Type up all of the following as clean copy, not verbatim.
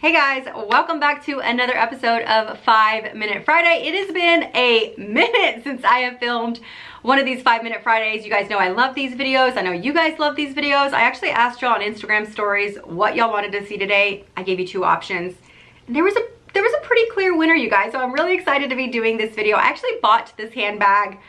Hey guys, welcome back to another episode of 5 Minute Friday. It has been a minute since I have filmed one of these 5 Minute Fridays. You guys know I love these videos. I know you guys love these videos. I actually asked y'all on Instagram stories what y'all wanted to see today. I gave you two options and there was a pretty clear winner, you guys. So I'm really excited to be doing this video. I actually bought this handbag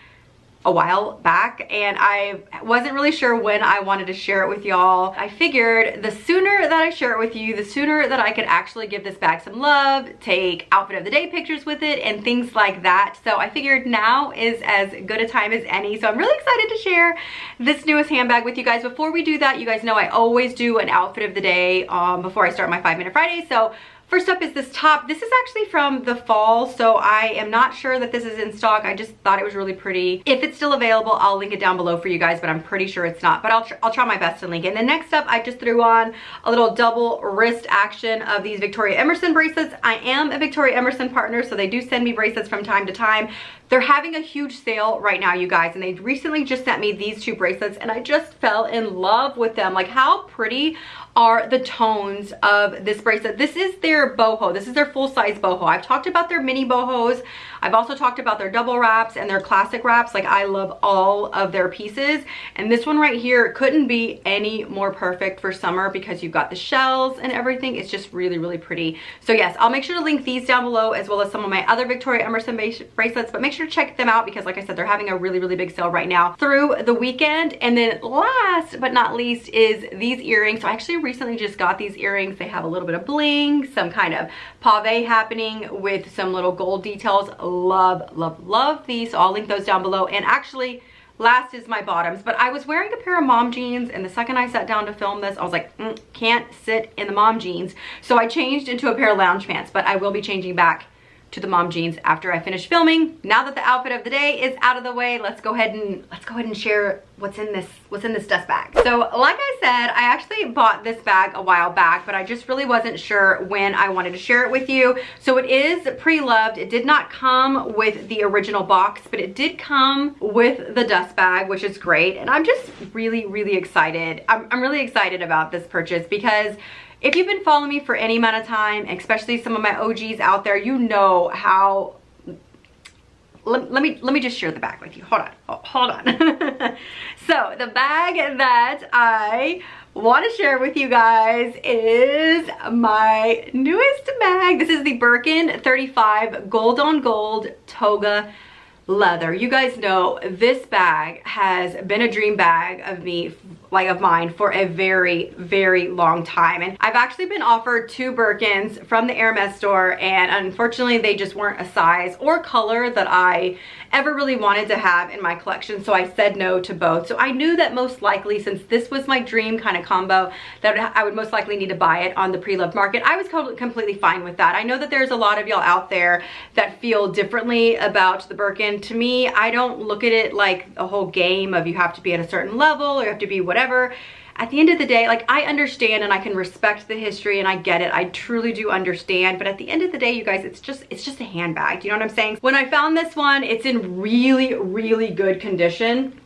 a while back and I wasn't really sure when I wanted to share it with y'all. I figured the sooner that I share it with you, the sooner that I could actually give this bag some love, take outfit of the day pictures with it and things like that. So I figured now is as good a time as any. So I'm really excited to share this newest handbag with you guys. Before we do that, you guys know I always do an outfit of the day before I start my 5 Minute Friday. So first up is this top. This is actually from the fall, so I am not sure that this is in stock. I just thought it was really pretty. If it's still available, I'll link it down below for you guys, but I'm pretty sure it's not. But I'll try my best to link it. And then next up, I just threw on a little double wrist action of these Victoria Emerson bracelets. I am a Victoria Emerson partner, so they do send me bracelets from time to time. They're having a huge sale right now, you guys, and they recently just sent me these two bracelets and I just fell in love with them. Like, how pretty are the tones of this bracelet? This is their boho. This is their full-size boho. I've talked about their mini bohos. I've also talked about their double wraps and their classic wraps. Like, I love all of their pieces. And this one right here couldn't be any more perfect for summer because you've got the shells and everything. It's just really, really pretty. So yes, I'll make sure to link these down below as well as some of my other Victoria Emerson bracelets, but make sure to check them out because like I said, they're having a really, really big sale right now through the weekend. And then last but not least is these earrings. So I actually recently just got these earrings. They have a little bit of bling, some kind of pave happening with some little gold details. Love, love, love these. So I'll link those down below. And actually, last is my bottoms. But I was wearing a pair of mom jeans and the second I sat down to film this, I was like, can't sit in the mom jeans. So I changed into a pair of lounge pants, but I will be changing back to the mom jeans after I finish filming. Now that the outfit of the day is out of the way, let's go ahead and share what's in this dust bag. So like I said, I actually bought this bag a while back, but I just really wasn't sure when I wanted to share it with you. So it is pre-loved. It did not come with the original box, but it did come with the dust bag, which is great. And I'm just really, really excited. I'm really excited about this purchase because if you've been following me for any amount of time, especially some of my OGs out there, you know how, let me just share the bag with you. Hold on. So the bag that I want to share with you guys is my newest bag. This is the Birkin 35 gold on gold toga leather. You guys know this bag has been a dream bag of mine for a very, very long time. And I've actually been offered two Birkins from the Hermes store, and unfortunately they just weren't a size or color that I ever really wanted to have in my collection, so I said no to both. So I knew that most likely, since this was my dream kind of combo, that I would most likely need to buy it on the pre-loved market. I was completely fine with that. I know that there's a lot of y'all out there that feel differently about the Birkin. To me, I don't look at it like a whole game of you have to be at a certain level or you have to be whatever. At the end of the day, like, I understand and I can respect the history and I get it. I truly do understand. But at the end of the day, you guys, it's just a handbag. Do you know what I'm saying? When I found this one, it's in really, really good condition.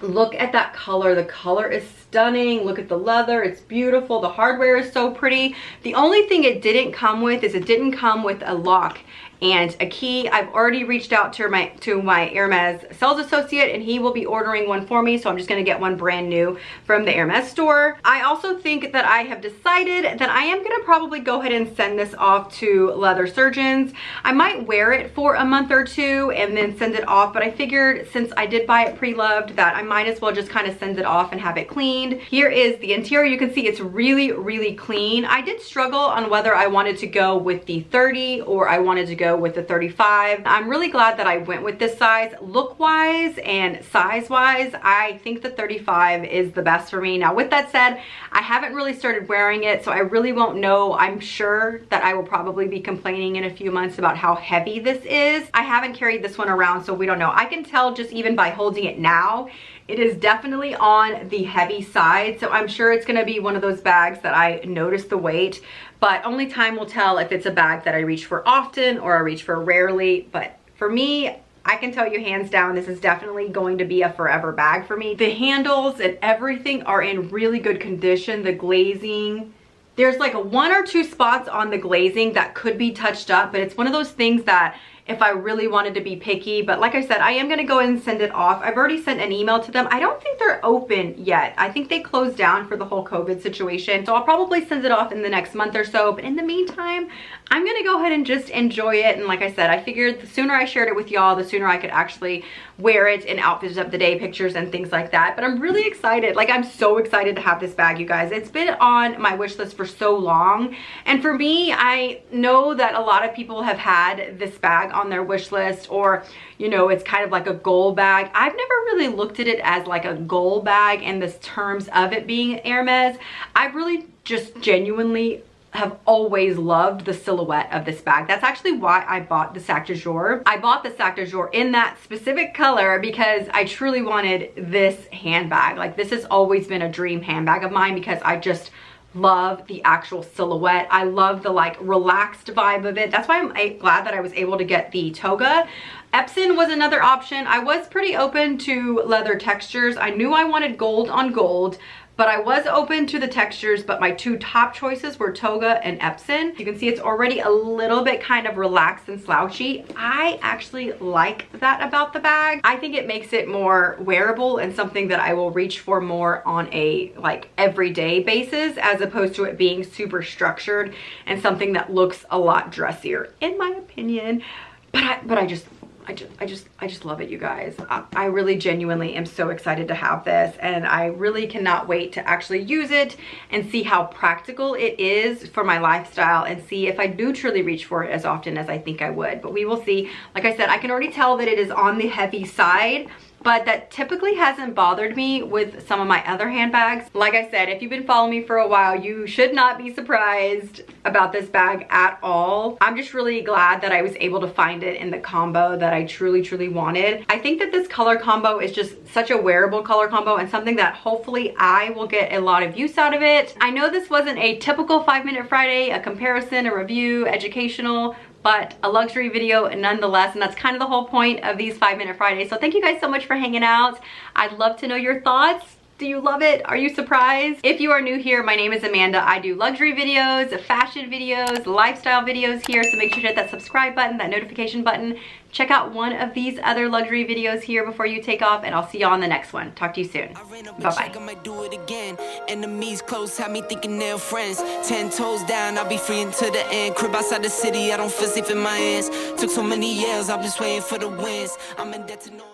Look at that color. The color is stunning. Look at the leather. It's beautiful. The hardware is so pretty. The only thing it didn't come with is it didn't come with a lock and a key. I've already reached out to my Hermes sales associate and he will be ordering one for me, so I'm just gonna get one brand new from the Hermes store. I also think that I have decided that I am gonna probably go ahead and send this off to leather surgeons. I might wear it for a month or two and then send it off, but I figured since I did buy it pre-loved that I might as well just kind of send it off and have it cleaned. Here is the interior. You can see it's really, really clean. I did struggle on whether I wanted to go with the 30 or I wanted to go with the 35. I'm really glad that I went with this size. Look wise and size wise, I think the 35 is the best for me. Now with that said, I haven't really started wearing it, so I really won't know. I'm sure that I will probably be complaining in a few months about how heavy this is. I haven't carried this one around, so we don't know. I can tell just even by holding it now, it is definitely on the heavy side, so I'm sure it's gonna be one of those bags that I notice the weight, but only time will tell if it's a bag that I reach for often or I reach for rarely. But for me, I can tell you hands down, this is definitely going to be a forever bag for me. The handles and everything are in really good condition. The glazing There's like one or two spots on the glazing that could be touched up, but it's one of those things that if I really wanted to be picky, but like I said, I am gonna go ahead and send it off. I've already sent an email to them. I don't think they're open yet. I think they closed down for the whole COVID situation. So I'll probably send it off in the next month or so. But in the meantime, I'm gonna go ahead and just enjoy it. And like I said, I figured the sooner I shared it with y'all, the sooner I could actually wear it in outfits of the day pictures and things like that. But I'm really excited. Like, I'm so excited to have this bag, you guys. It's been on my wish list for so long. And for me, I know that a lot of people have had this bag on their wish list, or you know, it's kind of like a goal bag. I've never really looked at it as like a goal bag in the terms of it being Hermes. I've really just genuinely have always loved the silhouette of this bag. That's actually why I bought the Sac de Jour. I bought the Sac de Jour in that specific color because I truly wanted this handbag. Like, this has always been a dream handbag of mine because I just love the actual silhouette. I love the like relaxed vibe of it. That's why I'm glad that I was able to get the toga. Epsom was another option. I was pretty open to leather textures. I knew I wanted gold on gold, but I was open to the textures, but my two top choices were toga and Epsom. You can see it's already a little bit kind of relaxed and slouchy. I actually like that about the bag. I think it makes it more wearable and something that I will reach for more on a like everyday basis, as opposed to it being super structured and something that looks a lot dressier, in my opinion. But I just love it, you guys. I really genuinely am so excited to have this, and I really cannot wait to actually use it and see how practical it is for my lifestyle, and see if I do truly reach for it as often as I think I would. But we will see. Like I said, I can already tell that it is on the heavy side, but that typically hasn't bothered me with some of my other handbags. Like I said, if you've been following me for a while, you should not be surprised about this bag at all. I'm just really glad that I was able to find it in the combo that I truly wanted. I think that this color combo is just such a wearable color combo, and something that hopefully I will get a lot of use out of it. I know this wasn't a typical 5-Minute Friday, a comparison, a review, educational, but a luxury video nonetheless, and that's kind of the whole point of these 5-Minute Fridays. So thank you guys so much for hanging out. I'd love to know your thoughts. Do you love it? Are you surprised? If you are new here, my name is Amanda. I do luxury videos, fashion videos, lifestyle videos here, so make sure to hit that subscribe button, that notification button. Check out one of these other luxury videos here before you take off, and I'll see y'all on the next one. Talk to you soon. Bye-bye. I might do it again. Enemies close, have me thinking they're friends. 10 toes down, I'll be free until the end. Crib outside the city, I don't feel safe in my hands. Took so many years, I'm just waiting for the wins. I'm in debt to know.